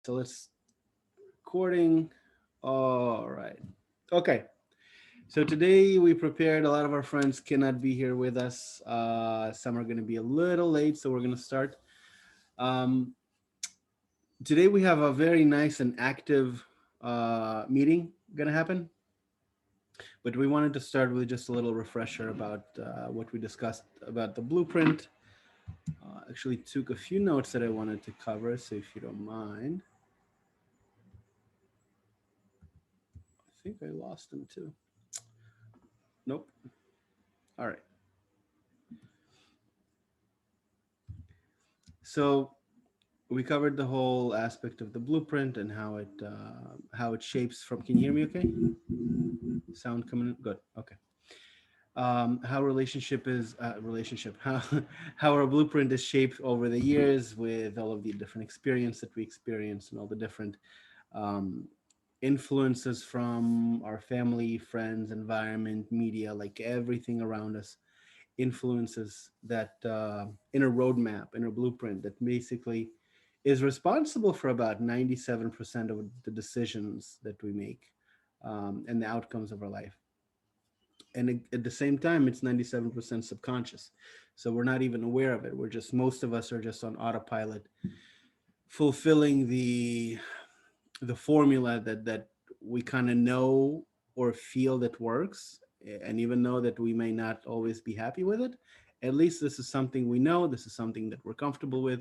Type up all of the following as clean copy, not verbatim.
So let's recording. All right. Okay. So today we prepared. A lot of our friends cannot be here with us. Some are going to be a little late, so we're going to start. Um, Today we have a very nice and active meeting going to happen. But we wanted to start with just a little refresher about what we discussed about the blueprint. Actually took a few notes that I wanted to cover, so if you don't mind. I think I lost them too. Nope. All right. So we covered the whole aspect of the blueprint and how it shapes from. Can you hear me? Okay. Sound coming in? Good. Okay. How relationship how our blueprint is shaped over the years with all of the different experience that we experience and all the different um, influences from our family, friends, environment, media, like everything around us influences that inner roadmap, inner blueprint that basically is responsible for about 97% of the decisions that we make and the outcomes of our life. And at the same time, it's 97% subconscious. So we're not even aware of it. Most of us are just on autopilot, fulfilling the formula that we kind of know or feel that works, and even know that we may not always be happy with it. At least this is something we know, this is something that we're comfortable with,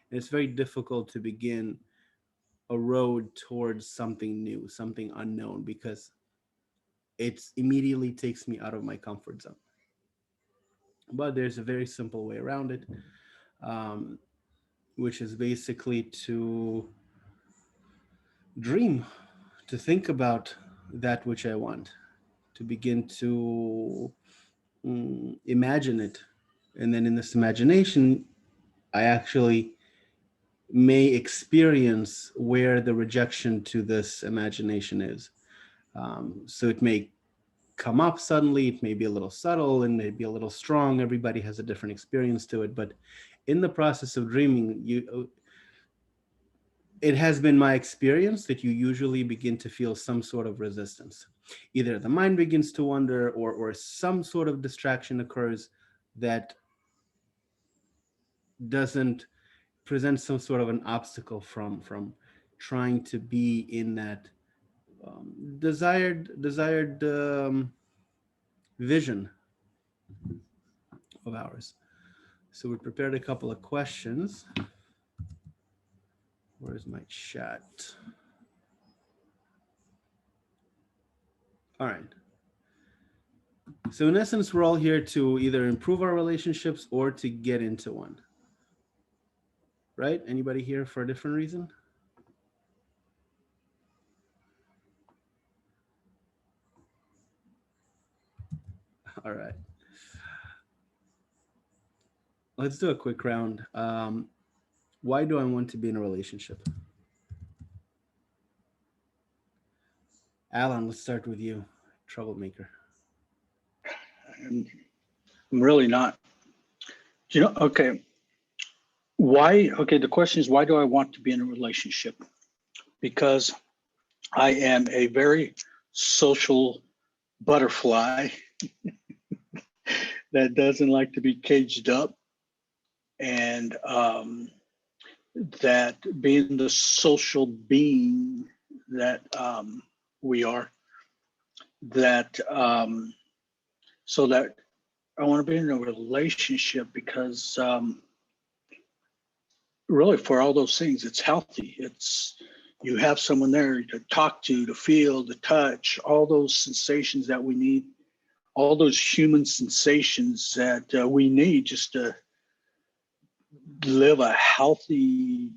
and it's very difficult to begin a road towards something new, something unknown, because it immediately takes me out of my comfort zone. But there's a very simple way around it, um, which is basically to dream, to think about that which I want, to begin to imagine it. And then in this imagination, I actually may experience where the rejection to this imagination is. So it may come up suddenly, it may be a little subtle and maybe a little strong. Everybody has a different experience to it. But in the process of dreaming, it has been my experience that you usually begin to feel some sort of resistance. Either the mind begins to wander, or some sort of distraction occurs that doesn't present some sort of an obstacle from trying to be in that desired vision of ours. So we prepared a couple of questions. Where's my chat? All right. So in essence, we're all here to either improve our relationships or to get into one. Right? Anybody here for a different reason? All right. Let's do a quick round. Why do I want to be in a relationship? Alan, let's start with you, troublemaker. I'm really not. Okay. Why? Okay, the question is, why do I want to be in a relationship? Because I am a very social butterfly that doesn't like to be caged up, and that being the social being that we are, that so that I want to be in a relationship because really for all those things, it's healthy. It's you have someone there to talk to feel, to touch, all those sensations that we need, all those human sensations that we need just to live a healthy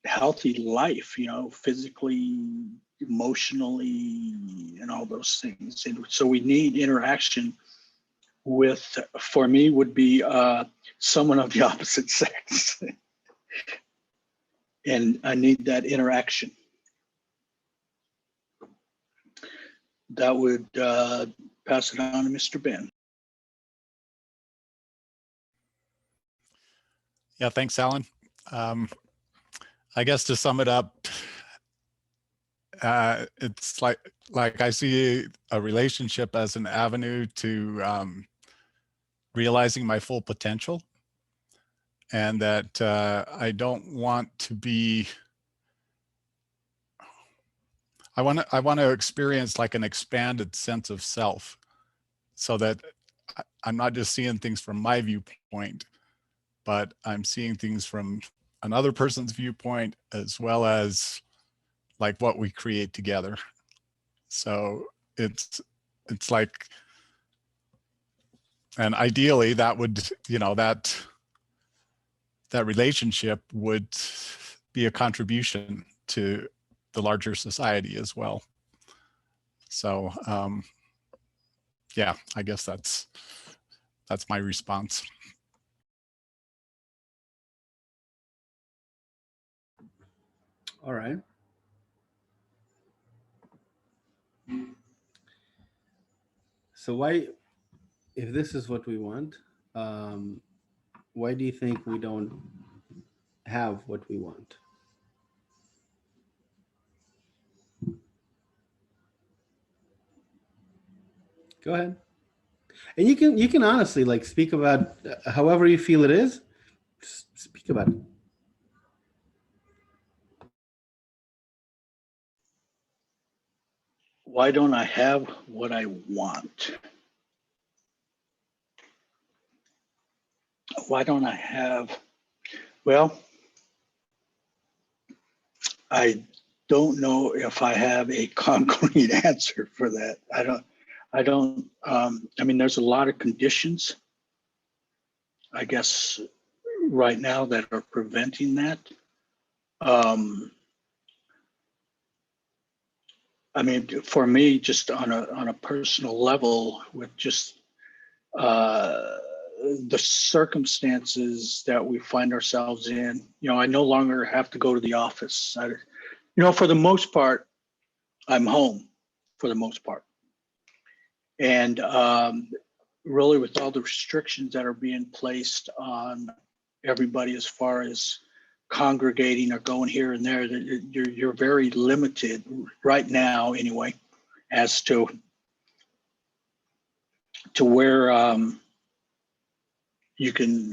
life, physically, emotionally, and all those things. And so we need interaction with, for me, would be someone of the opposite sex. And I need that interaction. That would pass it on to Mr. Ben. Yeah, thanks, Alan. I guess to sum it up, it's like I see a relationship as an avenue to realizing my full potential, and that I don't want to be. I want to experience like an expanded sense of self, so that I'm not just seeing things from my viewpoint, but I'm seeing things from another person's viewpoint, as well as like what we create together. So it's like, and ideally that would, you know, that relationship would be a contribution to the larger society as well. So yeah, I guess that's my response. All right. So why, if this is what we want, why do you think we don't have what we want? Go ahead. And you can honestly like speak about however you feel it is. Just speak about it. Why don't I have what I want? Why don't I have? Well, I don't know if I have a concrete answer for that. I mean, there's a lot of conditions, I guess, right now that are preventing that. I mean, for me, just on a personal level, with just the circumstances that we find ourselves in, you know, I no longer have to go to the office. You know, for the most part, I'm home for the most part. And really, with all the restrictions that are being placed on everybody as far as congregating or going here and there, you're very limited right now anyway, as to where you can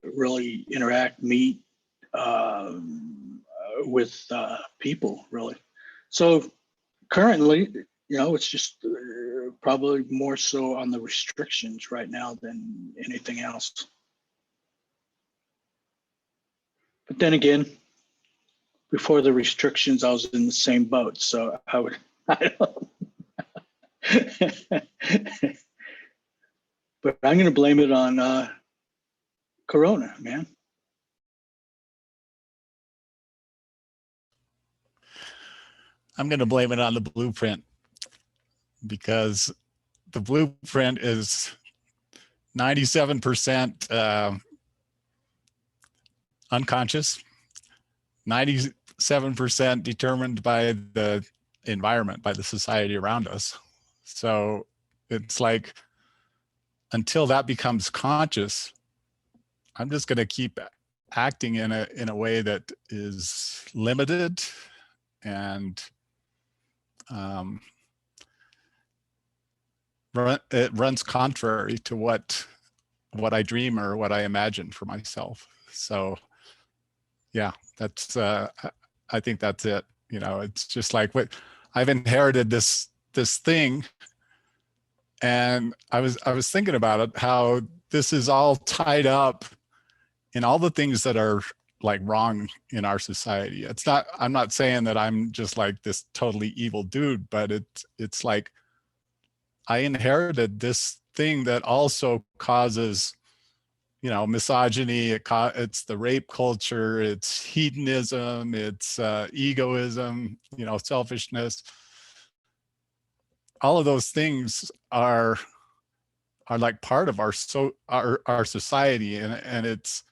really interact, meet with people, really. So currently, you know, it's just probably more so on the restrictions right now than anything else. But then again, before the restrictions, I was in the same boat. So I don't. But I'm going to blame it on Corona, man. I'm going to blame it on the blueprint, because the blueprint is 97% unconscious, 97% determined by the environment, by the society around us. So it's like, until that becomes conscious, I'm just going to keep acting in a way that is limited and it runs contrary to what I dream or what I imagine for myself. So yeah, that's I think that's it. You know, it's just like what I've inherited this thing, and I was thinking about it, how this is all tied up in all the things that are like wrong in our society. It's not, I'm not saying that I'm just like this totally evil dude, but it's like I inherited this thing that also causes, you know, misogyny. It's the rape culture, it's hedonism, it's egoism, you know, selfishness. All of those things are like part of our society, and it's,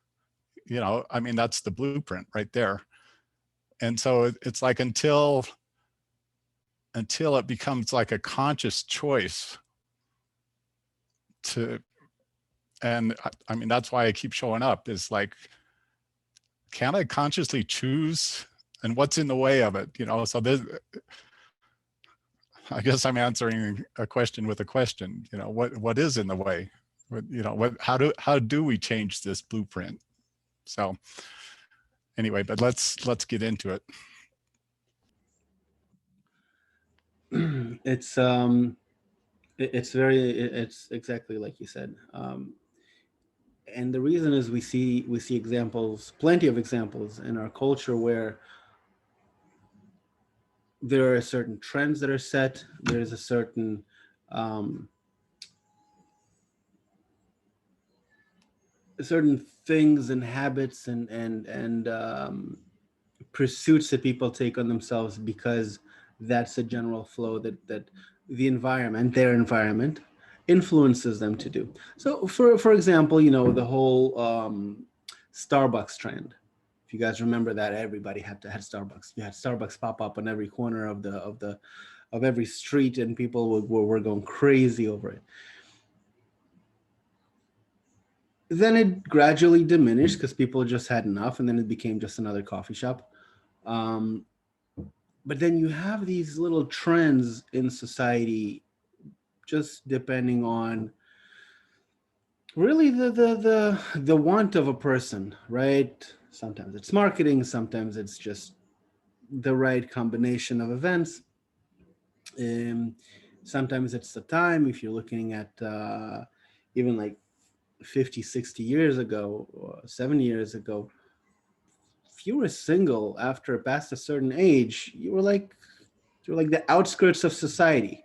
you know, I mean, that's the blueprint right there. And so it's like, until it becomes like a conscious choice to, and I mean, that's why I keep showing up, is like, can I consciously choose, and what's in the way of it? So this, I guess I'm answering a question with a question. What is in the way? How do we change this blueprint? So anyway, but let's get into it. It's exactly like you said. And the reason is we see examples, plenty of examples in our culture where there are certain trends that are set. There's a certain certain things and habits and pursuits that people take on themselves because that's a general flow that the environment, their environment, influences them to do. So for example, the whole Starbucks trend. If you guys remember that, everybody had Starbucks. You had Starbucks pop up on every corner of every street, and people were going crazy over it. Then it gradually diminished because people just had enough, and then it became just another coffee shop. But then you have these little trends in society, just depending on really the want of a person, right? Sometimes it's marketing, sometimes it's just the right combination of events. Sometimes it's the time. If you're looking at even like 50, 60 years ago, or 70 years ago, if you were single after past a certain age, you were like the outskirts of society.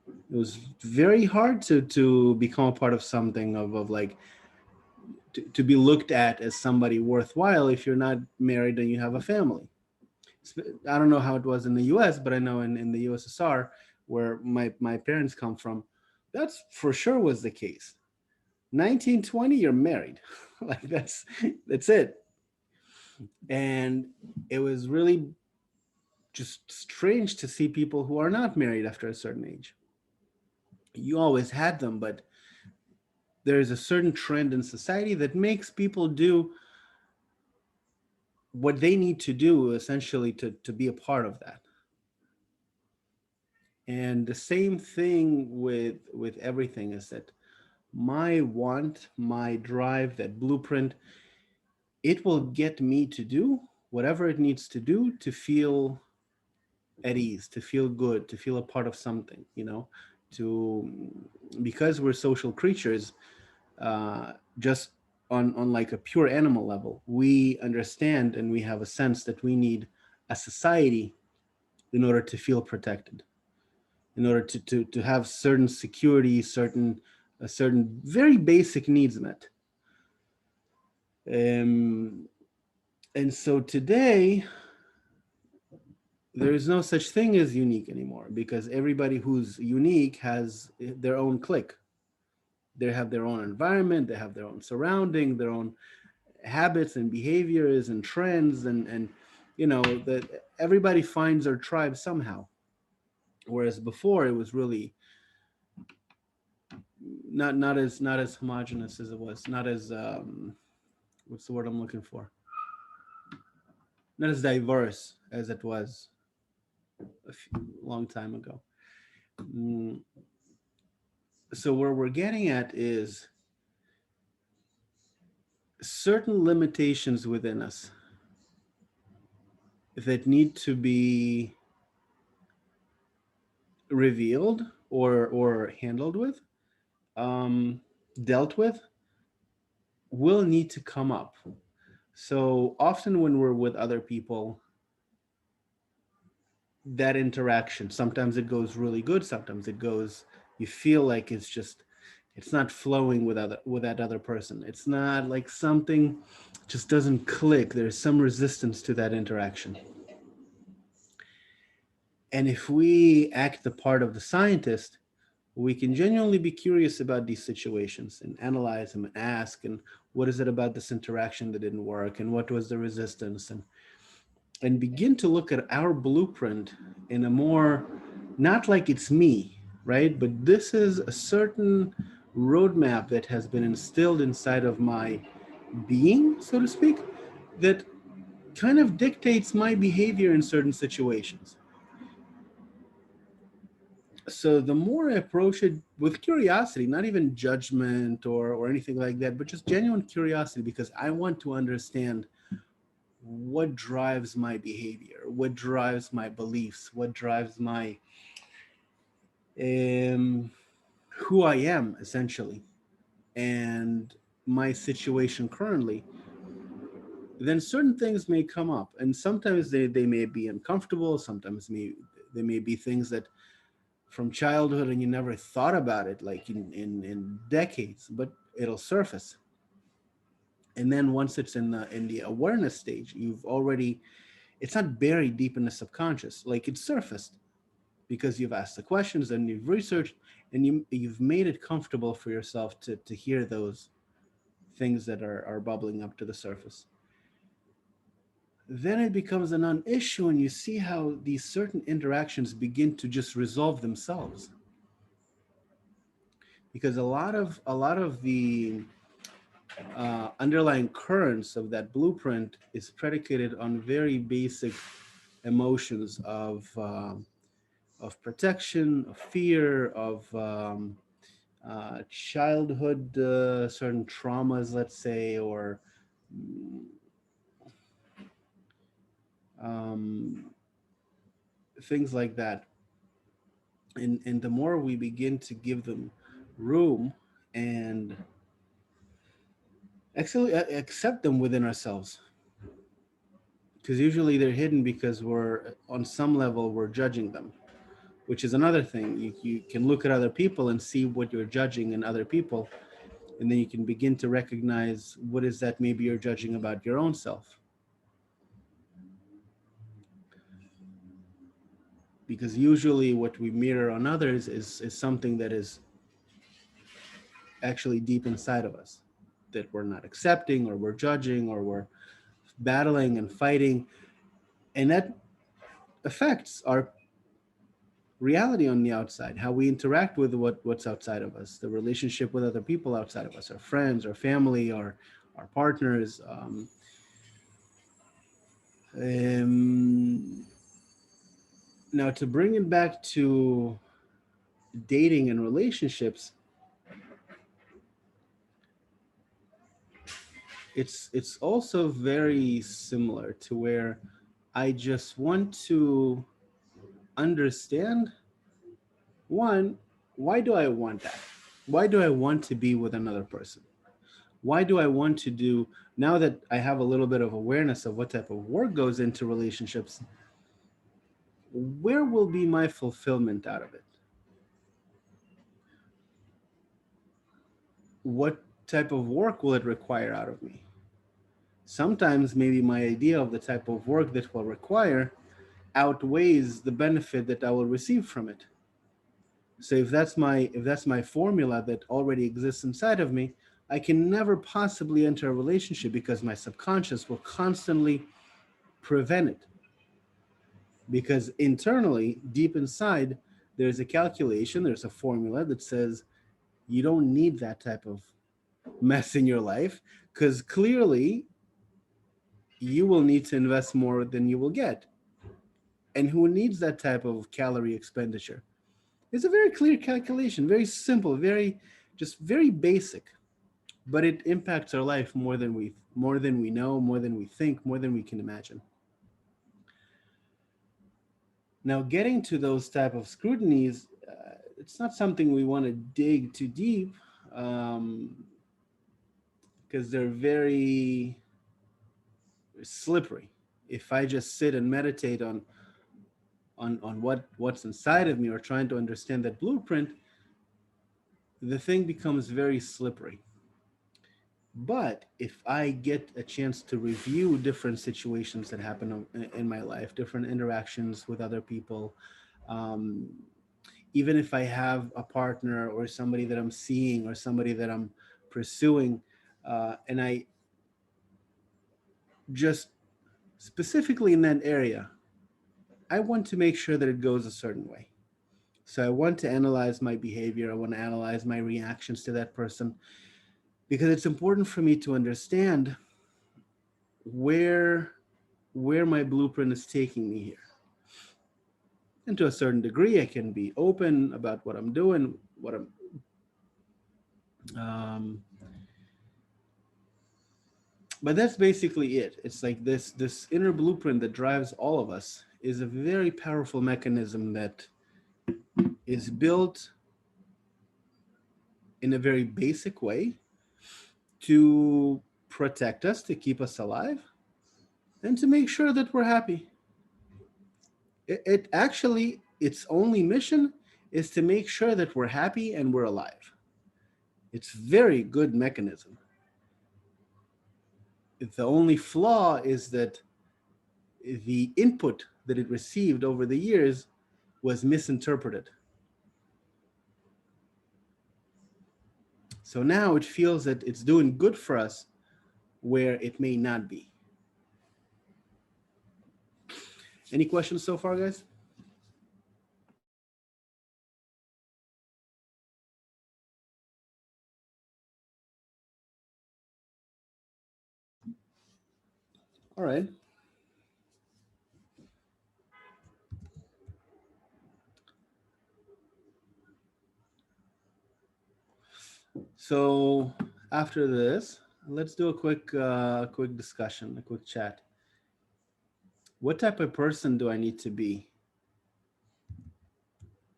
It was very hard to become a part of something of like to be looked at as somebody worthwhile if you're not married and you have a family. I don't know how it was in the US, but I know in the USSR, where my parents come from, that's for sure was the case. 19, 20, you're married. Like that's it. And it was really just strange to see people who are not married after a certain age. You always had them, but there's a certain trend in society that makes people do what they need to do essentially to be a part of that. And the same thing with everything is that my want, my drive, that blueprint, it will get me to do whatever it needs to do to feel at ease, to feel good, to feel a part of something, because we're social creatures, just on like a pure animal level, we understand and we have a sense that we need a society in order to feel protected, in order to have certain security, certain very basic needs met. And so today, there is no such thing as unique anymore, because everybody who's unique has their own clique. They have their own environment, they have their own surrounding, their own habits and behaviors and trends, and that everybody finds their tribe somehow. Whereas before, it was really not as homogenous as it was, not as what's the word I'm looking for? Not as diverse as it was a long time ago. So where we're getting at is certain limitations within us that need to be revealed or handled with, dealt with, will need to come up. So often when we're with other people, that interaction, sometimes it goes really good, sometimes it goes, you feel like it's not flowing with that other person. It's not like something just doesn't click. There's some resistance to that interaction. And if we act the part of the scientist, we can genuinely be curious about these situations and analyze them and ask, and what is it about this interaction that didn't work, and what was the resistance, and begin to look at our blueprint in a more, not like it's me, right? But this is a certain roadmap that has been instilled inside of my being, so to speak, that kind of dictates my behavior in certain situations. So the more I approach it with curiosity, not even judgment or anything like that, but just genuine curiosity, because I want to understand what drives my behavior, what drives my beliefs, what drives my who I am essentially, and my situation currently, then certain things may come up. And sometimes they may be uncomfortable, sometimes they may be things that from childhood and you never thought about it like in decades, but it'll surface. And then once it's in the awareness stage, it's not buried deep in the subconscious, like it's surfaced because you've asked the questions and you've researched and you've made it comfortable for yourself to hear those things that are bubbling up to the surface. Then it becomes a non-issue and you see how these certain interactions begin to just resolve themselves. Because a lot of the underlying currents of that blueprint is predicated on very basic emotions of protection, of fear, of childhood, certain traumas, let's say, or um, things like that. And the more we begin to give them room and actually accept them within ourselves, because usually they're hidden because we're on some level we're judging them, which is another thing. You can look at other people and see what you're judging in other people, and then you can begin to recognize what is that maybe you're judging about your own self. Because usually what we mirror on others is something that is actually deep inside of us, that we're not accepting or we're judging or we're battling and fighting. And that affects our reality on the outside, how we interact with what's outside of us, the relationship with other people outside of us, our friends, our family, our partners. Now, to bring it back to dating and relationships, it's also very similar to where I just want to understand, one, why do I want that? Why do I want to be with another person? Why do I want to do, now that I have a little bit of awareness of what type of work goes into relationships, where will be my fulfillment out of it? What type of work will it require out of me? Sometimes maybe my idea of the type of work that will require outweighs the benefit that I will receive from it. So if that's my formula that already exists inside of me, I can never possibly enter a relationship because my subconscious will constantly prevent it. Because internally, deep inside, there's a calculation, there's a formula that says you don't need that type of mess in your life, because clearly you will need to invest more than you will get. And who needs that type of calorie expenditure? It's a very clear calculation, very simple, very basic, but it impacts our life more than we know, more than we think, more than we can imagine. Now, getting to those type of scrutinies, it's not something we want to dig too deep, because they're very slippery. If I just sit and meditate on what's inside of me or trying to understand that blueprint, the thing becomes very slippery. But if I get a chance to review different situations that happen in my life, different interactions with other people, even if I have a partner or somebody that I'm seeing or somebody that I'm pursuing, and I just specifically in that area, I want to make sure that it goes a certain way. So I want to analyze my behavior. I want to analyze my reactions to that person, because it's important for me to understand where where my blueprint is taking me here. And to a certain degree, I can be open about what I'm doing, what I'm but that's basically it. It's like this inner blueprint that drives all of us is a very powerful mechanism that is built in a very basic way to protect us, to keep us alive, and to make sure that we're happy. It actually, its only mission is to make sure that we're happy and we're alive. It's very good mechanism. The only flaw is that the input that it received over the years was misinterpreted. So now it feels that it's doing good for us where it may not be. Any questions so far, guys? All right. So after this, let's do a quick discussion, a quick chat. What type of person do I need to be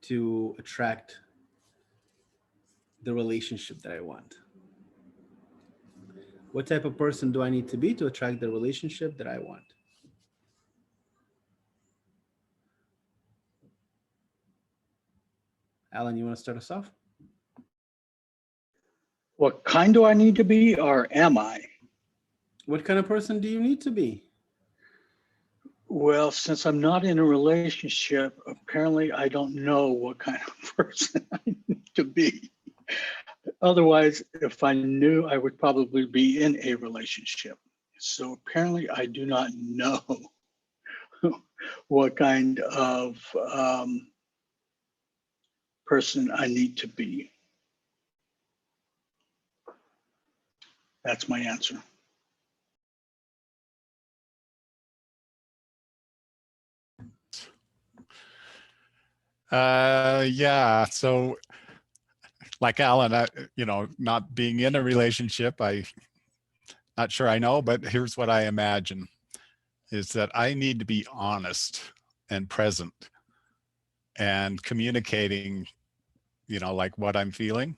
to attract the relationship that I want? What type of person do I need to be to attract the relationship that I want? Alan, you want to start us off? What kind do I need to be, or am I? What kind of person do you need to be? Well, since I'm not in a relationship, apparently I don't know what kind of person I need to be. Otherwise, if I knew, I would probably be in a relationship. So apparently I do not know what kind of person I need to be. That's my answer. Yeah. So like Alan, not being in a relationship, not sure I know, but here's what I imagine is that I need to be honest and present and communicating, like what I'm feeling.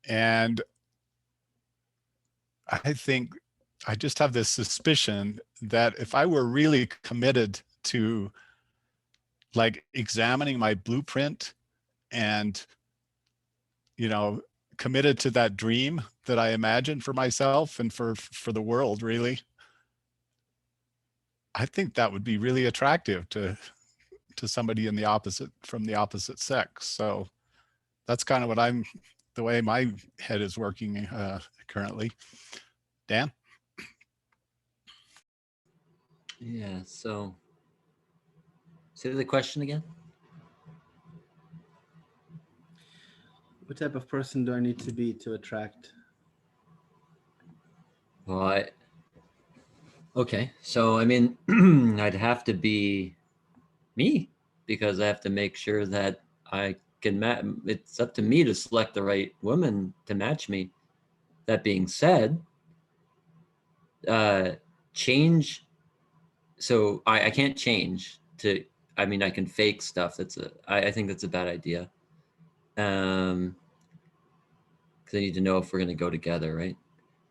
And I think I just have this suspicion that if I were really committed to like examining my blueprint and, committed to that dream that I imagine for myself and for the world, really, I think that would be really attractive to somebody from the opposite sex. So that's kind of the way my head is working currently. Dan? Yeah, so say the question again. What type of person do I need to be to attract? Well, okay, so I mean, I'd have to be me because I have to make sure that I can it's up to me to select the right woman to match me. That being said, change. So I can't change to, I mean, I can fake stuff. I think that's a bad idea. Because I need to know if we're going to go together, right?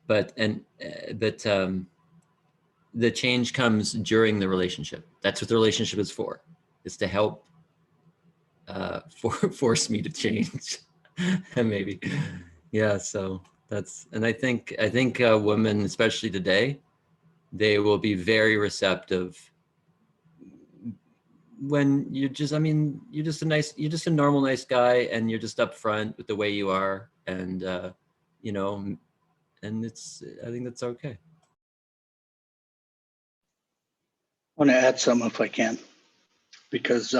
But the change comes during the relationship. That's what the relationship is for. It's to help force me to change, and maybe, yeah. So and I think women, especially today, they will be very receptive when you're just a normal, nice guy, and you're just upfront with the way you are, and and I think that's okay. I want to add some if I can, because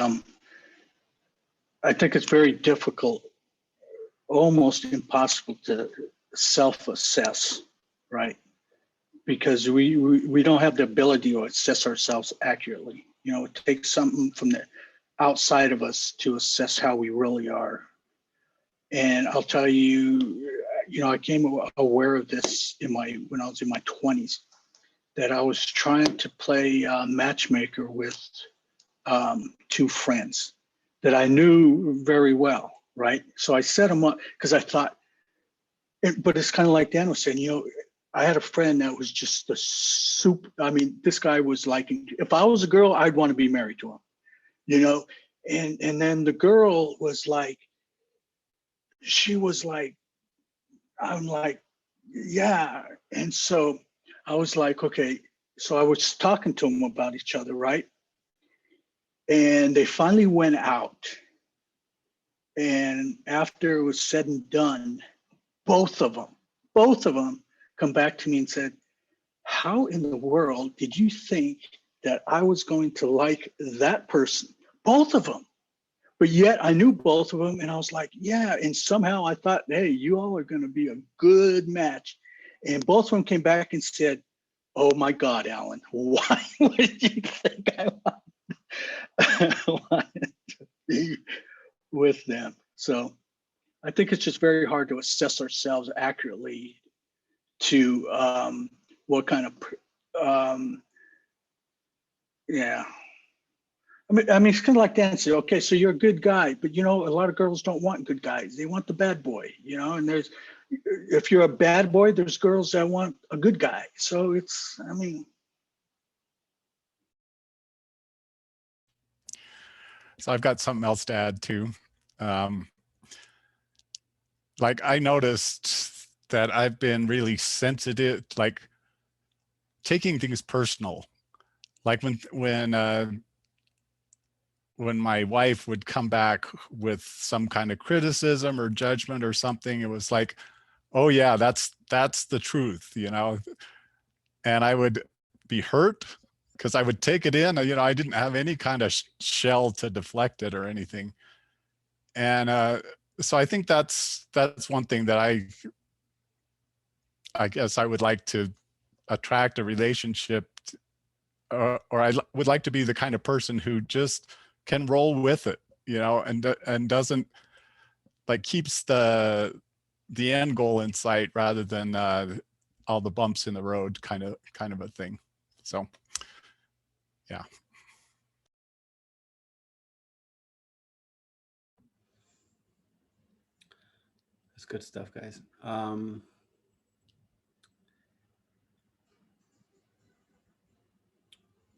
I think it's very difficult, almost impossible to self-assess, right? because we don't have the ability to assess ourselves accurately. You know, it takes something from the outside of us to assess how we really are. And I'll tell you, you know, I came aware of this when I was in my 20s, that I was trying to play matchmaker with two friends that I knew very well, right? So I set them up because I thought, but it's kind of like Dan was saying, you know, I had a friend that was just the soup. I mean, this guy was like, if I was a girl, I'd want to be married to him, you know? And then the girl was like, she was like, I'm like, yeah. And so I was like, okay. So I was talking to him about each other, right? And they finally went out. And after it was said and done, both of them come back to me and said, how in the world did you think that I was going to like that person? Both of them. But yet I knew both of them, and I was like, yeah. And somehow I thought, hey, you all are going to be a good match. And both of them came back and said, oh my God, Alan, why would you think I wanted to be with them? So I think it's just very hard to assess ourselves accurately to what kind of, yeah. I mean, it's kind of like Dan said, okay, so you're a good guy, but you know, a lot of girls don't want good guys. They want the bad boy, you know, and if you're a bad boy, there's girls that want a good guy. So it's, I mean. So I've got something else to add too. Like I noticed that I've been really sensitive, like taking things personal. Like when my wife would come back with some kind of criticism or judgment or something, it was like, oh yeah, that's the truth, you know? And I would be hurt because I would take it in, you know, I didn't have any kind of shell to deflect it or anything. And so I think that's one thing that I guess I would like to attract a relationship, or I would like to be the kind of person who just can roll with it, you know, and doesn't like keeps the end goal in sight rather than all the bumps in the road kind of a thing. So yeah. That's good stuff, guys.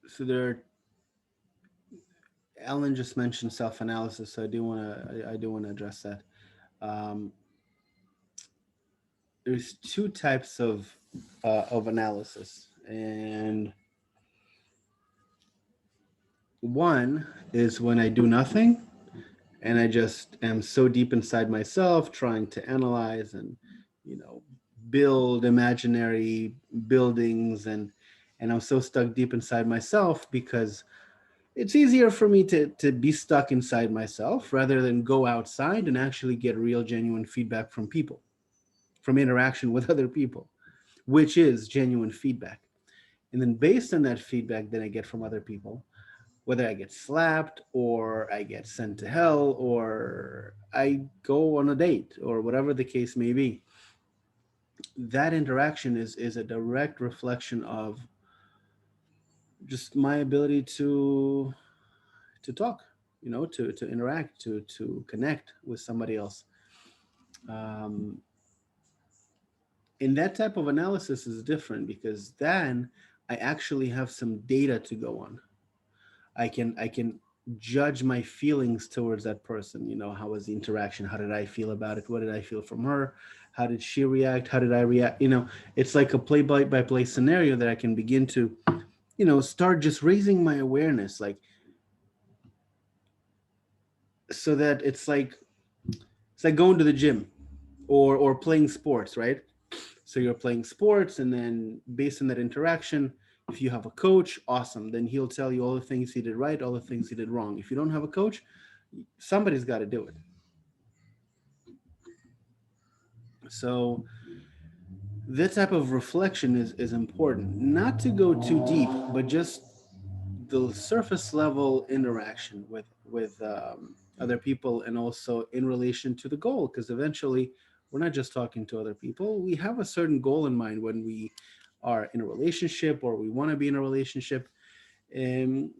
So Alan just mentioned self-analysis, so I do want to address that. There's two types of analysis, and one is when I do nothing, and I just am so deep inside myself, trying to analyze and, you know, build imaginary buildings, and I'm so stuck deep inside myself because it's easier for me to be stuck inside myself rather than go outside and actually get real, genuine feedback from people, from interaction with other people, which is genuine feedback. And then based on that feedback that I get from other people, whether I get slapped or I get sent to hell or I go on a date or whatever the case may be, that interaction is a direct reflection of just my ability to talk, you know, to interact, to connect with somebody else. And that type of analysis is different because then I actually have some data to go on. I can judge my feelings towards that person. You know, how was the interaction? How did I feel about it? What did I feel from her? How did she react? How did I react? You know, it's like a play-by-play scenario that I can begin to, you know, start just raising my awareness, like, so that it's like going to the gym or playing sports, right? So you're playing sports, and then based on that interaction, if you have a coach, awesome. Then he'll tell you all the things he did right, all the things he did wrong. If you don't have a coach, somebody's got to do it. So that type of reflection is important, not to go too deep, but just the surface level interaction with other people, and also in relation to the goal, because eventually we're not just talking to other people. We have a certain goal in mind when we are in a relationship, or we want to be in a relationship. And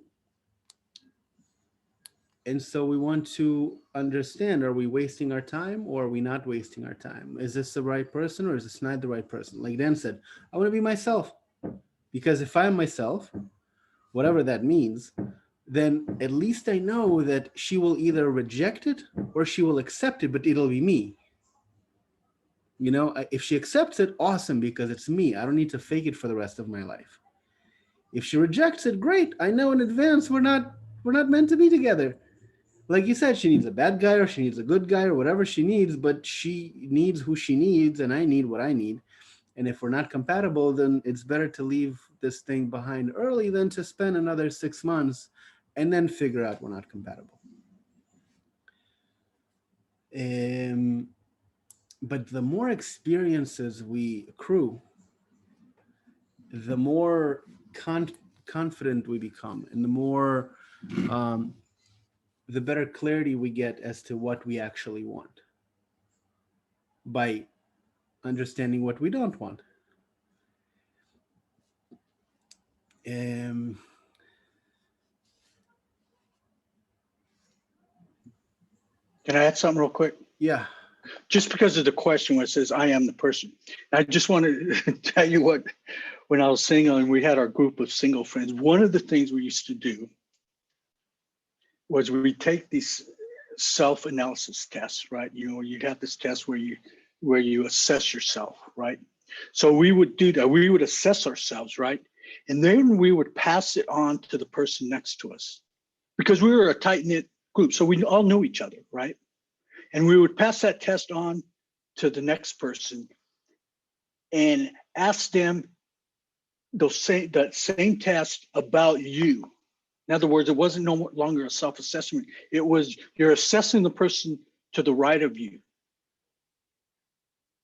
and so we want to understand, are we wasting our time, or are we not wasting our time? Is this the right person, or is this not the right person? Like Dan said, I want to be myself, because if I'm myself, whatever that means, then at least I know that she will either reject it or she will accept it, but it'll be me. You know, if she accepts it, awesome, because it's me. I don't need to fake it for the rest of my life. If she rejects it, great. I know in advance we're not meant to be together. Like you said, she needs a bad guy or she needs a good guy or whatever she needs, but she needs who she needs and I need what I need. And if we're not compatible, then it's better to leave this thing behind early than to spend another 6 months and then figure out we're not compatible. But the more experiences we accrue, the more confident we become, and the better clarity we get as to what we actually want by understanding what we don't want. Um, Can I add something real quick? yeah, Just because of the question where it says, I am the person. I just want to tell you what, when I was single and we had our group of single friends, one of the things we used to do was we take these self-analysis tests, right? You know, you have this test where you assess yourself, right? So we would do that. We would assess ourselves, right? And then we would pass it on to the person next to us, because we were a tight-knit group. So we all knew each other, right? And we would pass that test on to the next person and ask them that same test about you. In other words, it wasn't no longer a self-assessment. It was, you're assessing the person to the right of you.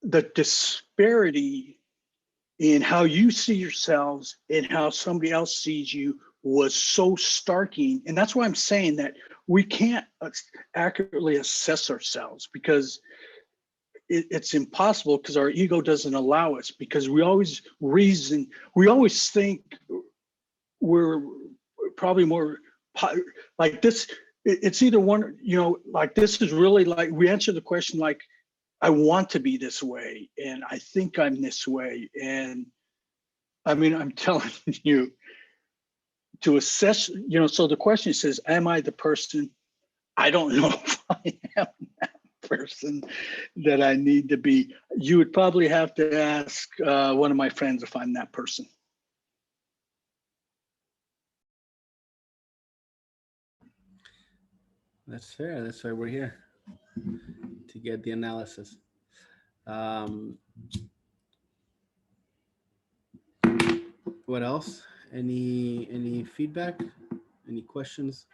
The disparity in how you see yourselves and how somebody else sees you was so starking. And that's why I'm saying that we can't accurately assess ourselves, because it's impossible, because our ego doesn't allow us, because we always think we're probably more like this. It's either one, you know, like this is really like, we answer the question like, I want to be this way, and I think I'm this way. And I mean, I'm telling you, to assess, you know, so the question says, am I the person? I don't know if I am that person that I need to be. You would probably have to ask one of my friends if I'm that person. that's fair. That's why we're here, to get the analysis. What else? Any feedback? Any questions?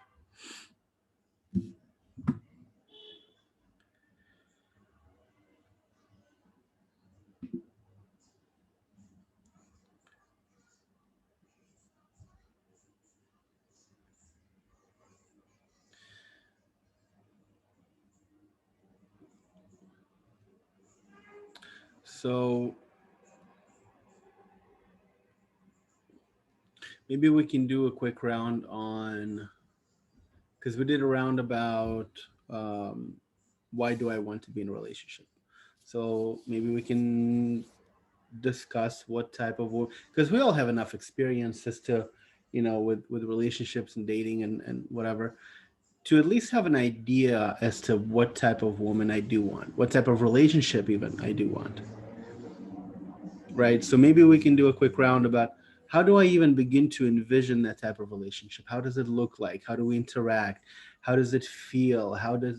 So maybe we can do a quick round on, because we did a round about why do I want to be in a relationship. So maybe we can discuss what type of, because we all have enough experience as to, you know, with relationships and dating and whatever, to at least have an idea as to what type of woman I do want, what type of relationship even I do want. Right. So maybe we can do a quick round about, how do I even begin to envision that type of relationship? How does it look like? How do we interact? How does it feel? How do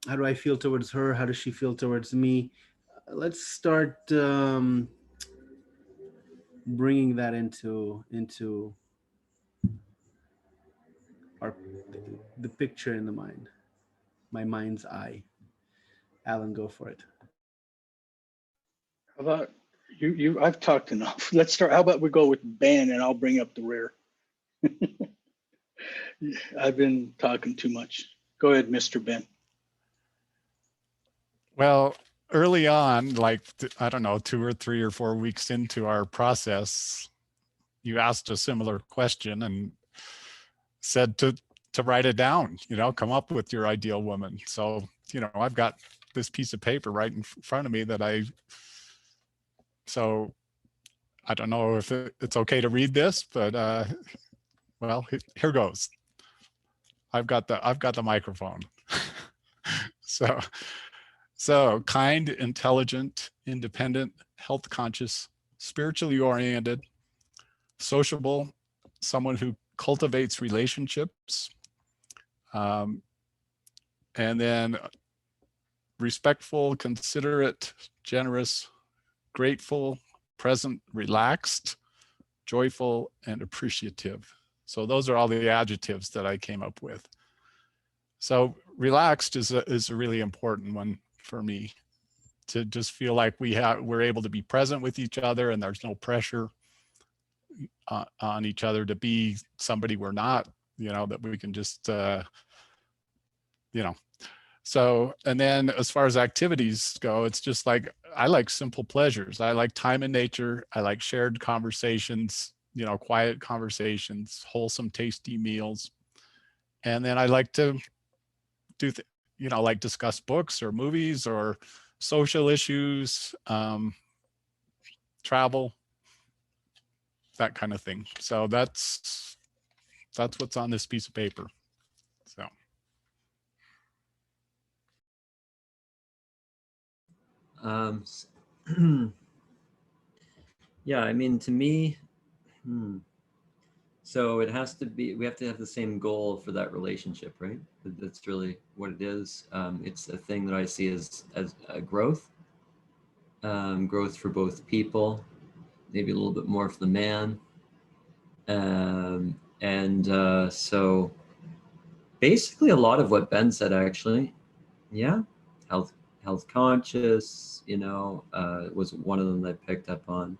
I feel towards her? How does she feel towards me? Let's start bringing that into our the picture in the mind, my mind's eye. Alan, go for it. How about you, I've talked enough. Let's start, how about we go with Ben and I'll bring up the rear. I've been talking too much. Go ahead, Mr. Ben. Well, early on, like, I don't know, 2 or 3 or 4 weeks into our process, you asked a similar question and said to write it down, come up with your ideal woman. So, I've got this piece of paper right in front of me so I don't know if it's okay to read this, but well, here goes. I've got the microphone. So kind, intelligent, independent, health conscious, spiritually oriented, sociable, someone who cultivates relationships, and then respectful, considerate, generous, grateful, present, relaxed, joyful, and appreciative. So those are all the adjectives that I came up with. So relaxed is a really important one for me, to just feel like we're able to be present with each other and there's no pressure on each other to be somebody we're not, that we can just, So, and then as far as activities go, it's just like, I like simple pleasures. I like time in nature. I like shared conversations, quiet conversations, wholesome, tasty meals. And then I like to do, like discuss books or movies or social issues, travel, that kind of thing. So that's what's on this piece of paper. So. Yeah, I mean, to me, so it has to be, we have to have the same goal for that relationship, right? That's really what it is. It's a thing that I see as growth, growth for both people, maybe a little bit more for the man. So basically a lot of what Ben said, actually, yeah, health conscious, was one of them that I picked up on.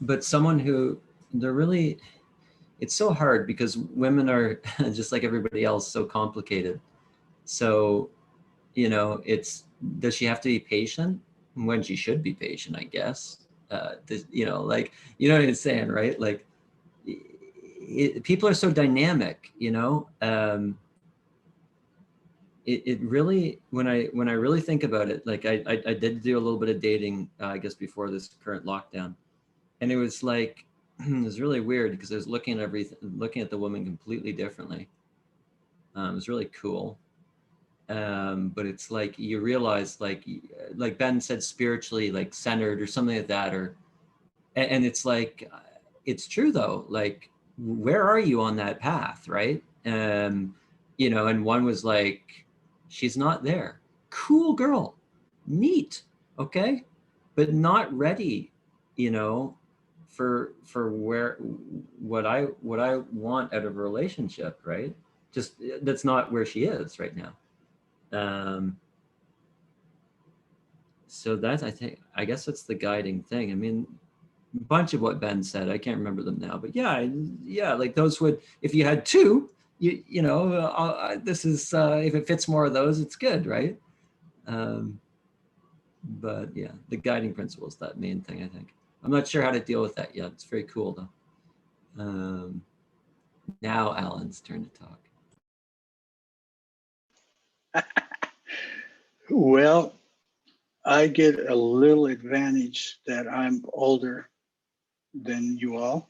But someone who it's so hard because women are just like everybody else, so complicated. So, does she have to be patient when she should be patient, I guess? Like, you know what I'm saying, right? Like, people are so dynamic, it really, when I really think about it, like I did do a little bit of dating, I guess before this current lockdown, and it was like, it was really weird because I was looking at the woman completely differently. It was really cool. But it's like, you realize, like Ben said, spiritually, like centered or something like that, and it's like, it's true though, like, where are you on that path, right? And one was like, she's not there. Cool girl, neat, okay, but not ready, for what I want out of a relationship, right? Just, that's not where she is right now. So that's, I guess that's the guiding thing. I mean, a bunch of what Ben said, I can't remember them now, but yeah, like those would, if you had two, this is, if it fits more of those, it's good, right? But yeah, the guiding principle is that main thing, I think. I'm not sure how to deal with that yet. It's very cool though. Now Alan's turn to talk. Well, I get a little advantage that I'm older than you all.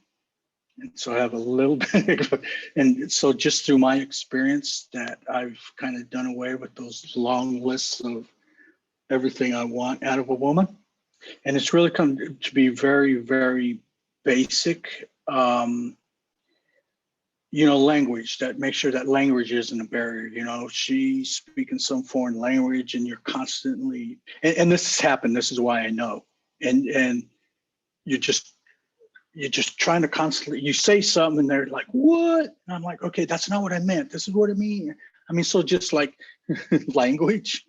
And so I have a little bit, and so just through my experience that I've kind of done away with those long lists of everything I want out of a woman. And it's really come to be very, very basic, language, that make sure that language isn't a barrier. She's speaking some foreign language and you're constantly, and this has happened, this is why I know. And you're just trying to constantly, you say something and they're like, what? And I'm like, okay, that's not what I meant. This is what I mean. I mean, so just like language,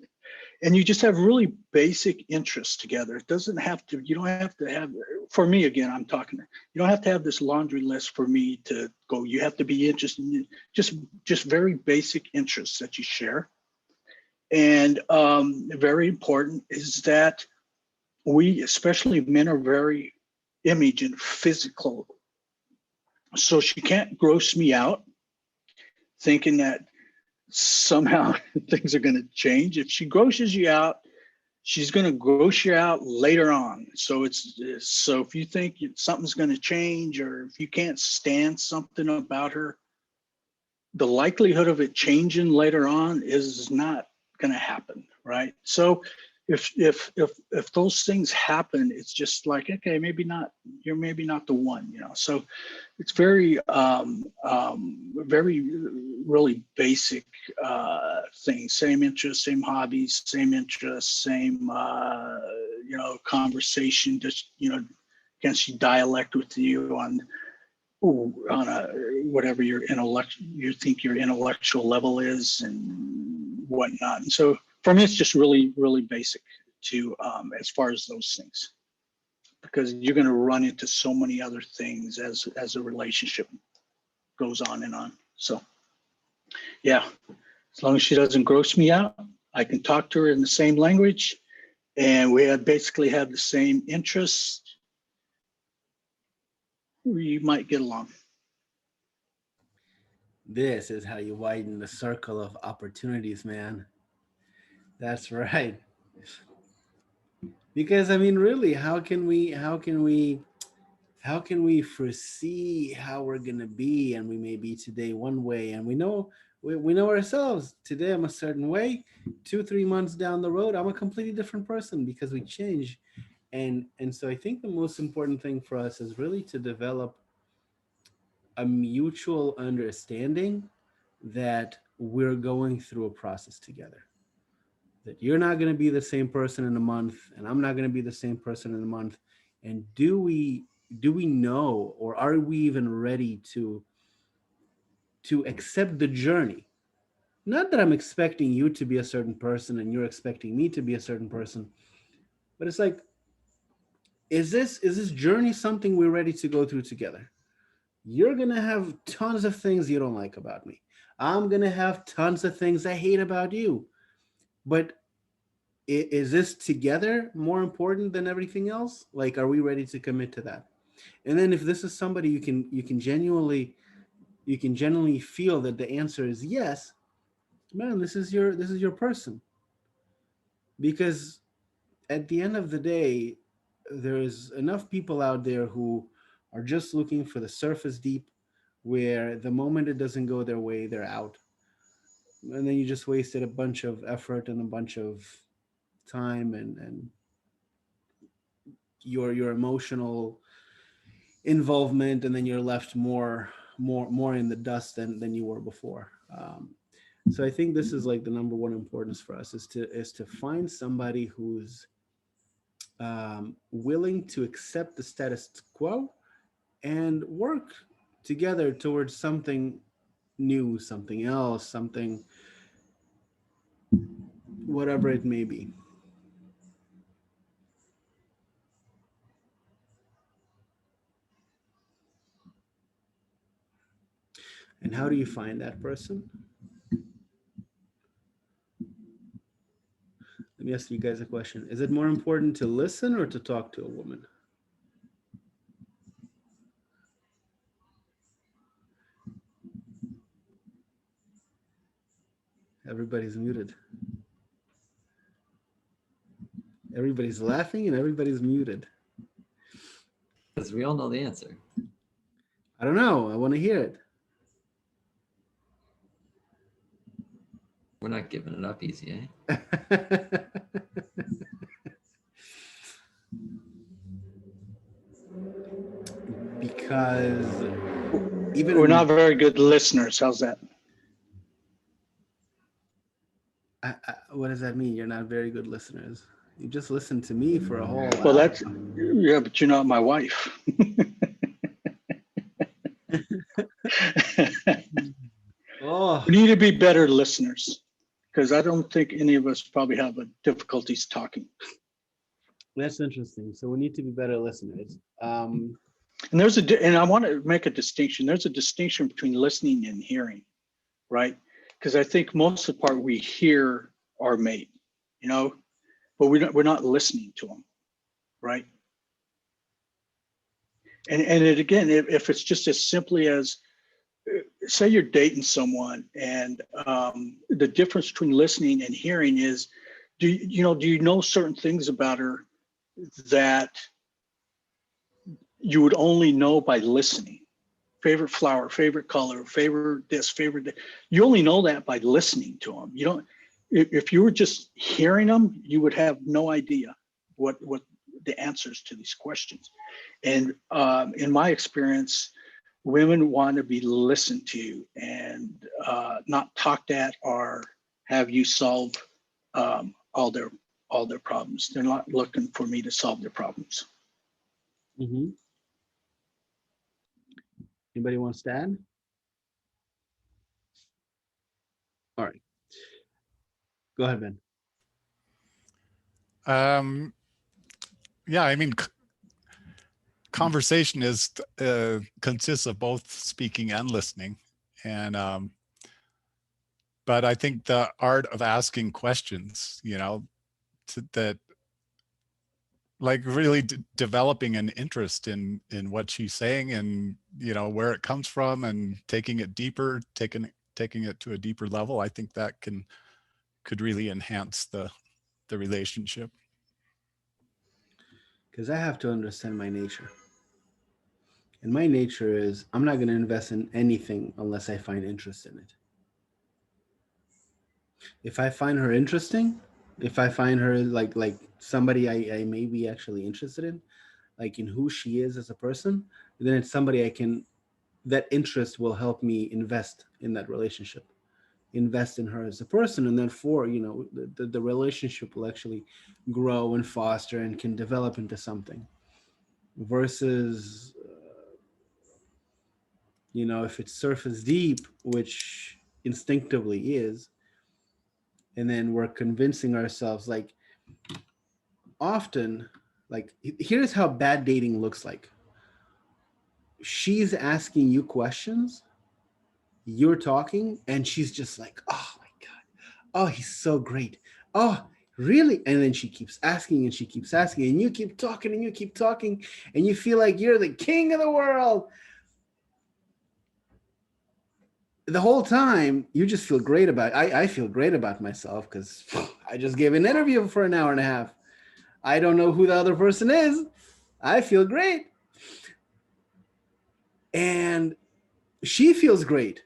and you just have really basic interests together. It doesn't have to, you don't have to have, for me, again, I'm talking, you don't have to have this laundry list for me to go. You have to be interested in just very basic interests that you share. And very important is that we, especially men, are very image and physical. So she can't gross me out thinking that somehow things are going to change. If she grosses you out, she's going to gross you out later on. So so if you think something's going to change, or if you can't stand something about her, the likelihood of it changing later on is not going to happen, right? So if those things happen, it's just like, okay, maybe not, you're maybe not the one, you know. So it's very very really basic things. Same interests, same hobbies, same interests, same you know, conversation. Just, you know, can she dialect with you on a whatever your you think your intellectual level is and whatnot. And so for me, it's just really, really basic to as far as those things, because you're going to run into so many other things as a relationship goes on and on. So yeah, as long as she doesn't gross me out, I can talk to her in the same language, and we basically have the same interests. We might get along. This is how you widen the circle of opportunities, man. That's right. Because I mean, really, how can we foresee how we're gonna be? And we may be today one way, and we know ourselves. Today I'm a certain way. 2-3 months down the road, I'm a completely different person because we change. And so I think the most important thing for us is really to develop a mutual understanding that we're going through a process together. That you're not going to be the same person in a month, and I'm not going to be the same person in a month. And do we know, or are we even ready to accept the journey? Not that I'm expecting you to be a certain person and you're expecting me to be a certain person, but it's like, is this journey something we're ready to go through together? You're going to have tons of things you don't like about me. I'm going to have tons of things I hate about you. But is this together more important than everything else? Like, are we ready to commit to that? And then if this is somebody you can genuinely feel that the answer is yes, man, this is your person. Because at the end of the day, there's enough people out there who are just looking for the surface deep, where the moment it doesn't go their way, they're out. And then you just wasted a bunch of effort and a bunch of time and your emotional involvement, and then you're left more in the dust than you were before. So I think this is like the number one importance for us is to find somebody who's willing to accept the status quo and work together towards something new, something else, something, whatever it may be. And how do you find that person? Let me ask you guys a question. Is it more important to listen or to talk to a woman? Everybody's muted. Everybody's laughing and everybody's muted. Because we all know the answer. I don't know. I want to hear it. We're not giving it up easy, eh? Because even We're not very good listeners. How's that? what does that mean? You're not very good listeners. You just listened to me for a whole Well, hour. that's, yeah, but you're not my wife. Oh, We need to be better listeners, because I don't think any of us probably have difficulties talking. That's interesting. So we need to be better listeners. And and I want to make a distinction. There's a distinction between listening and hearing, right? Because I think most of the part we hear our mate, you know, but we're not listening to them, right? And it, again, if it's just as simply as, say you're dating someone, and the difference between listening and hearing is, do you know certain things about her that you would only know by listening? Favorite flower, favorite color, favorite this, favorite that. You only know that by listening to them. You don't. If you were just hearing them, you would have no idea what the answers to these questions. And in my experience, women want to be listened to and not talked at or have you solve all their problems. They're not looking for me to solve their problems. Mm-hmm. Anybody wants to add? All right. Go ahead, Ben. Yeah, I mean, conversation consists of both speaking and listening, and but I think the art of asking questions, you know, that like really developing an interest in what she's saying, and you know where it comes from, and taking it deeper, taking it to a deeper level. I think that could really enhance the relationship. Because I have to understand my nature. And my nature is I'm not going to invest in anything unless I find interest in it. If I find her interesting, if I find her like somebody I may be actually interested in, like in who she is as a person, then it's somebody that interest will help me invest in that relationship, invest in her as a person, and therefore, you know, the relationship will actually grow and foster and can develop into something. Versus, you know, if it's surface deep, which instinctively is, and then we're convincing ourselves, like, often, like, here's how bad dating looks like. She's asking you questions, you're talking, and she's just like, oh my God, oh, he's so great. Oh, really? And then she keeps asking and she keeps asking, and you keep talking and you keep talking, and you feel like you're the king of the world. The whole time you just feel great about it. I feel great about myself because I just gave an interview for an hour and a half. I don't know who the other person is. I feel great. And she feels great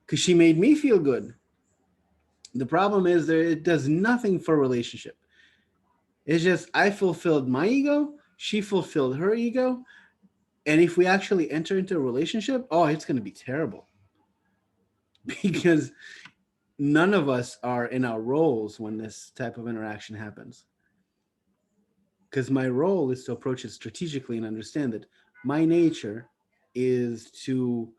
because she made me feel good. The problem is that it does nothing for a relationship. It's just I fulfilled my ego, she fulfilled her ego. And if we actually enter into a relationship, oh, it's going to be terrible. Because none of us are in our roles when this type of interaction happens. Because my role is to approach it strategically and understand that my nature is to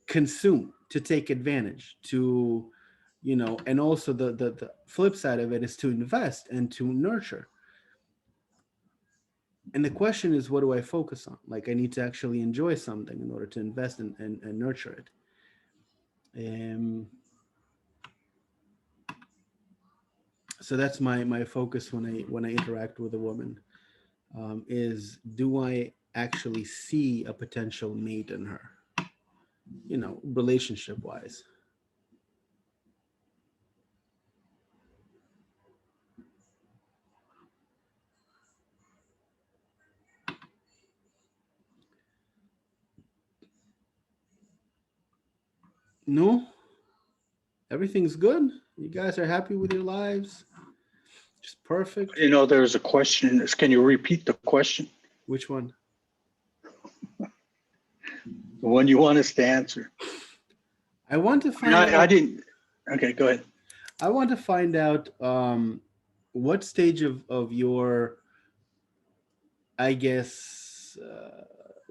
consume, to take advantage, to, you know, and also the flip side of it is to invest and to nurture. And the question is, what do I focus on? Like, I need to actually enjoy something in order to invest and nurture it. So that's my focus when I interact with a woman, is do I actually see a potential mate in her, you know, relationship wise. No, everything's good. You guys are happy with your lives. Just perfect. You know, there's a question. Can you repeat the question? Which one? The one you want us to answer. I want to find I out. didn't. Okay, go ahead. I want to find out what stage of your, I guess,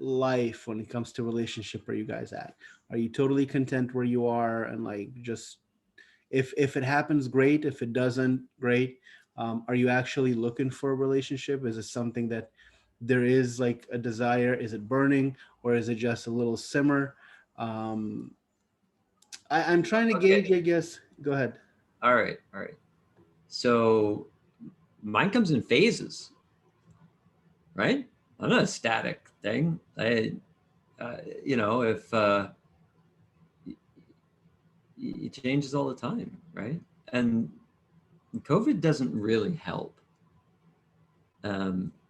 life when it comes to relationship are you guys at? Are you totally content where you are, and like just if it happens, great. If it doesn't, great. Are you actually looking for a relationship? Is it something that there is like a desire? Is it burning, or is it just a little simmer? um I'm trying to gauge, Okay. I guess. Go ahead. All right. All right. So mine comes in phases, right? I'm not a static thing. If it changes all the time, right? And COVID doesn't really help.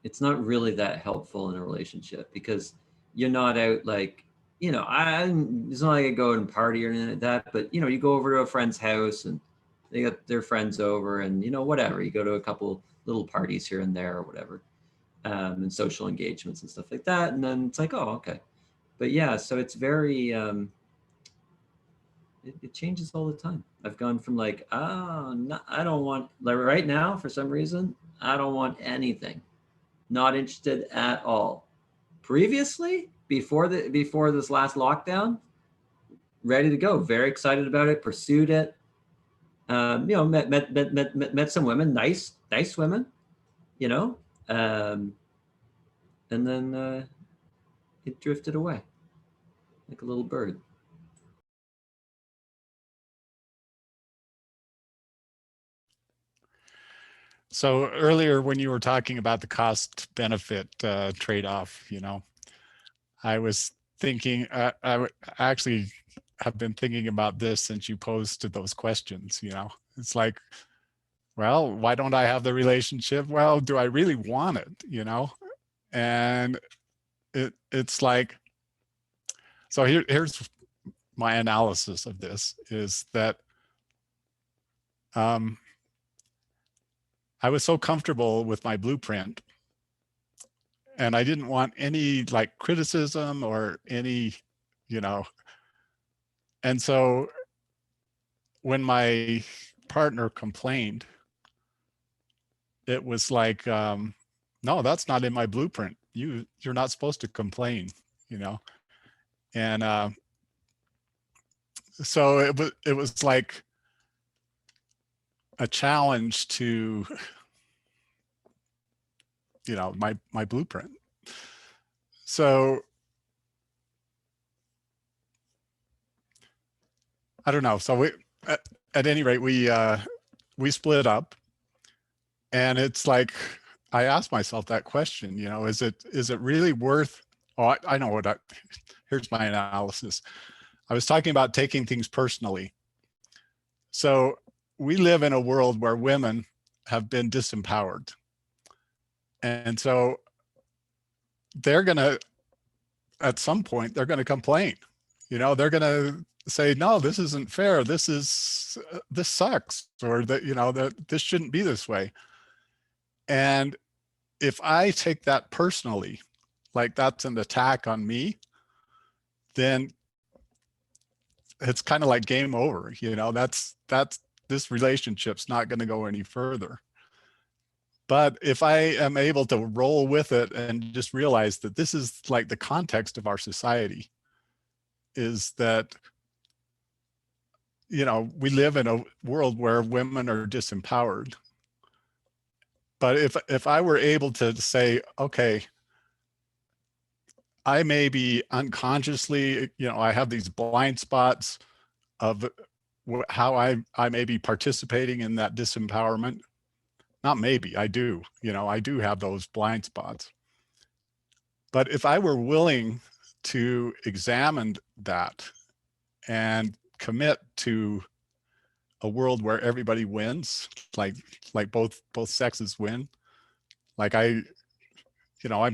It's not really that helpful in a relationship because you're not out like, it's not like I go and party or anything like that, but you go over to a friend's house and they got their friends over and whatever. You go to a couple little parties here and there or whatever, and social engagements and stuff like that. And then it's like, oh, okay. But yeah, so it's very, it changes all the time. I've gone from like, oh, no, I don't want, like right now, for some reason, I don't want anything. Not interested at all. Previously, before this last lockdown, ready to go, very excited about it, pursued it. Met some women, nice women, you know, um, and then it drifted away like a little bird. So earlier when you were talking about the cost benefit trade-off, I was thinking, actually have been thinking about this since you posed those questions. It's like, well, why don't I have the relationship? Well, do I really want it? And it's like, so here's my analysis of this is that I was so comfortable with my blueprint and I didn't want any like criticism or any, and so when my partner complained, it was like, no, that's not in my blueprint. You're not supposed to complain, and so it was like a challenge to, my blueprint. So I don't know. So we, at any rate, we split up, and it's like I asked myself that question. Is it really worth? Oh, I know what. Here's my analysis. I was talking about taking things personally. So we live in a world where women have been disempowered, and so they're gonna, at some point, they're gonna complain. They're gonna say, no, this isn't fair. This sucks, or that this shouldn't be this way. And if I take that personally, like that's an attack on me, then it's kind of like game over. That's this relationship's not going to go any further. But if I am able to roll with it and just realize that this is like the context of our society, is that we live in a world where women are disempowered. But if I were able to say, okay, I may be unconsciously, I have these blind spots of how I may be participating in that disempowerment. Not maybe, I do. I do have those blind spots. But if I were willing to examine that and commit to a world where everybody wins, like both sexes win, like I'm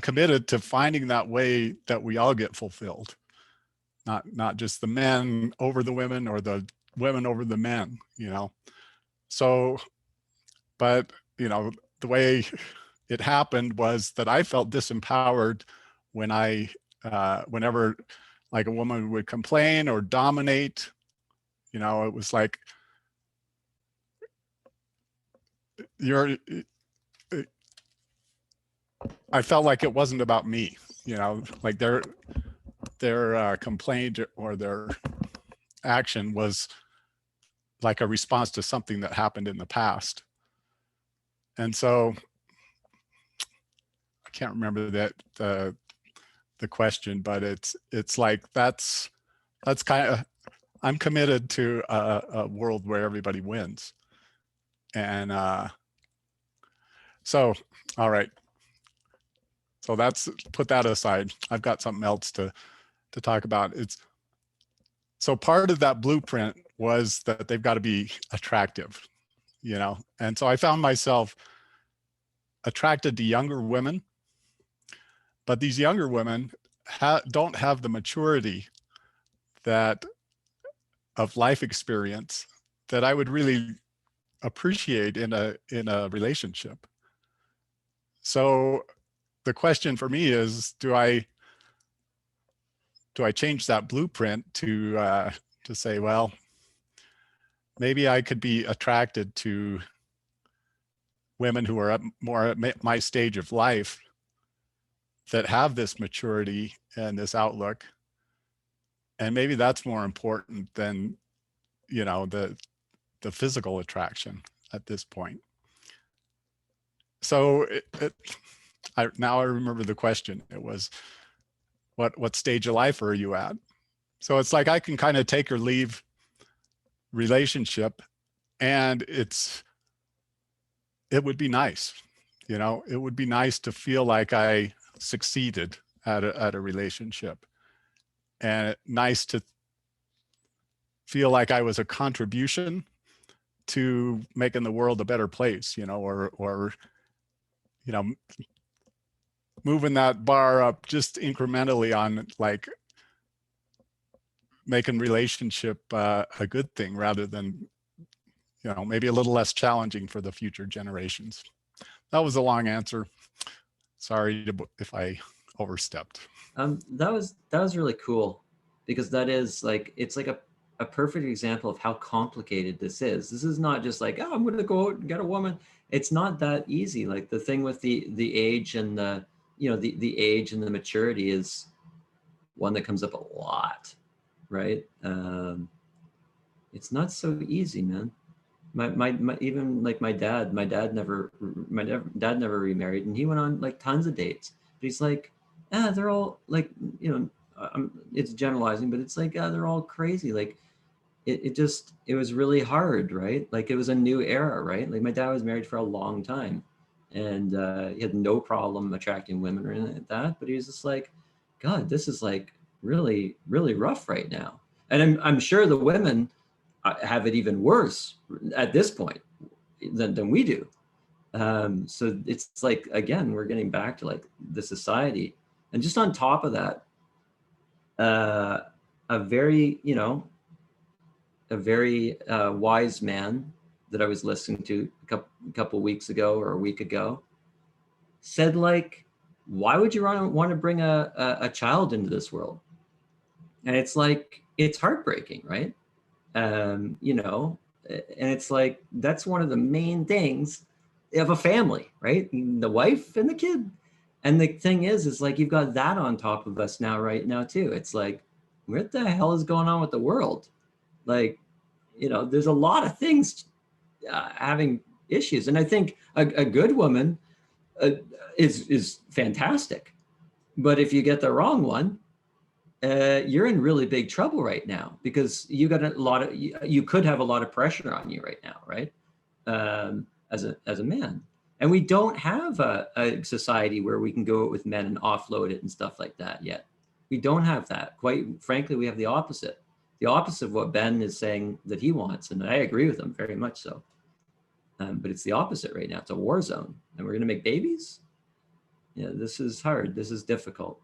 committed to finding that way that we all get fulfilled, not just the men over the women or the women over the men, So, but the way it happened was that I felt disempowered when whenever like a woman would complain or dominate, it was like, I felt like it wasn't about me. you know, like their complaint or their action was like a response to something that happened in the past. And so I can't remember the question, but it's like that's kind of, I'm committed to a world where everybody wins. And so, all right. So that's, put that aside. I've got something else to talk about. It's, so part of that blueprint was that they've got to be attractive, you know? And so I found myself attracted to younger women, but these younger women don't have the maturity that of life experience that I would really appreciate in a relationship. So the question for me is, do I change that blueprint to say, well, maybe I could be attracted to women who are more at my stage of life that have this maturity and this outlook. And maybe that's more important than, you know, the physical attraction at this point. So now I remember the question. It was, what stage of life are you at? So it's like I can kind of take or leave relationship, and it would be nice, you know, it would be nice to feel like I succeeded at a relationship, and nice to feel like I was a contribution to making the world a better place, you know, or you know, moving that bar up just incrementally on like making relationship a good thing rather than, you know, maybe a little less challenging for the future generations. That was a long answer. Sorry if I overstepped. That was really cool, because that is like, it's like a perfect example of how complicated this is. This is not just like, oh, I'm going to go out and get a woman. It's not that easy. Like the thing with the age and the, you know, the age and the maturity is one that comes up a lot, right? It's not so easy, man. My even like my dad never remarried, and he went on like tons of dates. But he's like, they're all like, you know, it's generalizing, but it's like, they're all crazy. Like it was really hard, right? Like it was a new era, right? Like my dad was married for a long time, and he had no problem attracting women or anything like that. But he was just like, God, this is like really, really rough right now. And I'm sure the women have it even worse at this point than we do. So it's like, again, we're getting back to like the society. And just on top of that, a very, you know, a very wise man that I was listening to a couple weeks ago or a week ago said, like, why would you want to bring a child into this world? And it's like, it's heartbreaking, right? You know, and it's like, that's one of the main things of a family, right? The wife and the kid. And the thing is like, you've got that on top of us now, right now too. It's like, what the hell is going on with the world? Like, you know, there's a lot of things having issues. And I think a good woman is fantastic. But if you get the wrong one, you're in really big trouble right now, because you got you could have a lot of pressure on you right now, right? As a man. And we don't have a society where we can go out with men and offload it and stuff like that yet. We don't have that. Quite frankly, we have the opposite of what Ben is saying that he wants. And I agree with him very much so. But it's the opposite right now. It's a war zone, and we're going to make babies. Yeah, this is hard. This is difficult.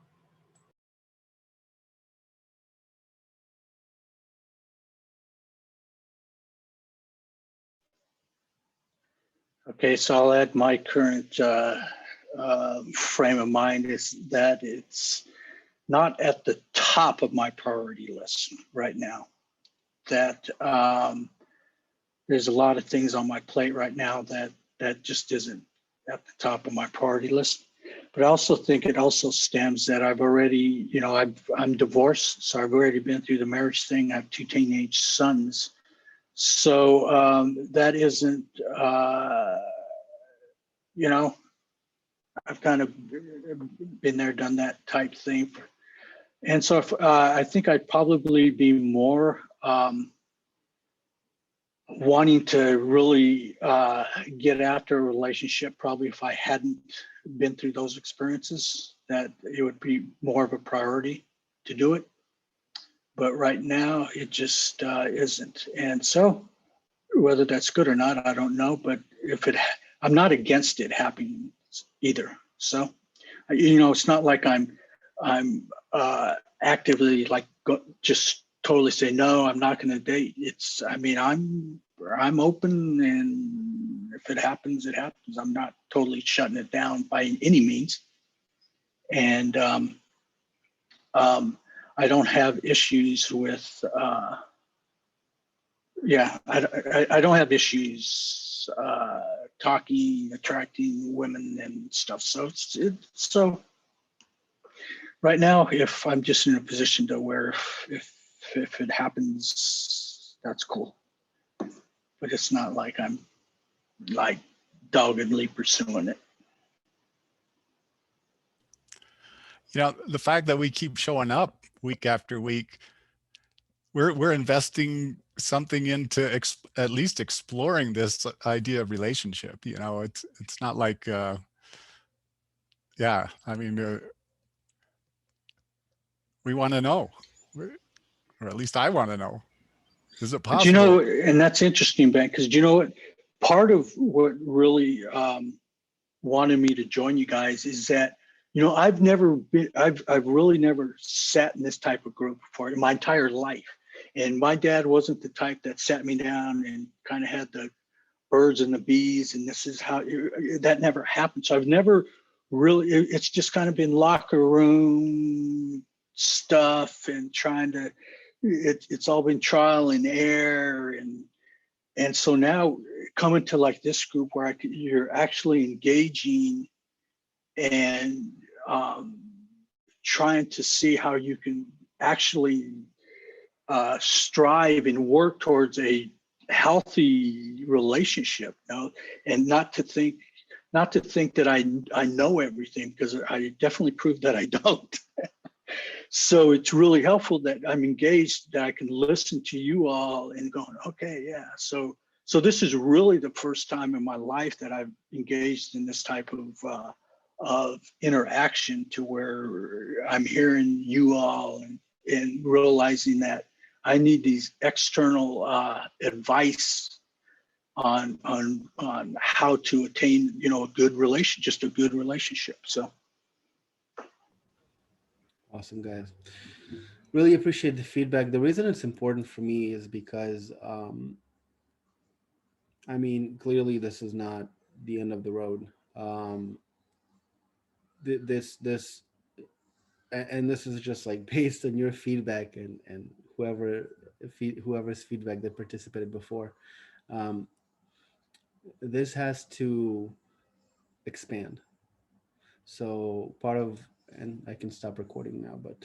Okay, so I'll add my current frame of mind is that it's not at the top of my priority list right now. That there's a lot of things on my plate right now that just isn't at the top of my priority list. But I also think it also stems that I've already, I'm divorced, so I've already been through the marriage thing. I have 2 teenage sons. So that isn't, I've kind of been there, done that type thing. And so I think I'd probably be more wanting to really get after a relationship, probably if I hadn't been through those experiences, that it would be more of a priority to do it. But right now, it just isn't. And so whether that's good or not, I don't know. But I'm not against it happening either. So, it's not like I'm actively like just totally say no, I'm not going to date. I'm open, and if it happens, it happens. I'm not totally shutting it down by any means. And I don't have issues with I don't have issues attracting women and stuff. So so right now, if I'm just in a position to where if it happens, that's cool. But it's not like I'm like doggedly pursuing it. The fact that we keep showing up week after week, we're investing something into at least exploring this idea of relationship. It's not like, we want to know, or at least I want to know, is it possible? But and that's interesting, Ben, because what? Part of what really wanted me to join you guys is that, I've really never sat in this type of group before in my entire life. And my dad wasn't the type that sat me down and kind of had the birds and the bees, and this is how that never happened. So I've never really, it's just kind of been locker room stuff and trying to, it's all been trial and error. And so now coming to like this group where you're actually engaging and trying to see how you can actually strive and work towards a healthy relationship, and not to think that I know everything, because I definitely proved that I don't. So it's really helpful that I'm engaged, that I can listen to you all and going, okay, yeah. So this is really the first time in my life that I've engaged in this type of interaction, to where I'm hearing you all and realizing that I need these external advice on how to attain, a good relationship. So. Awesome, guys. Really appreciate the feedback. The reason it's important for me is because, clearly this is not the end of the road. This and this is just like based on your feedback and whoever's feedback that participated before. This has to expand. So part of, and I can stop recording now, but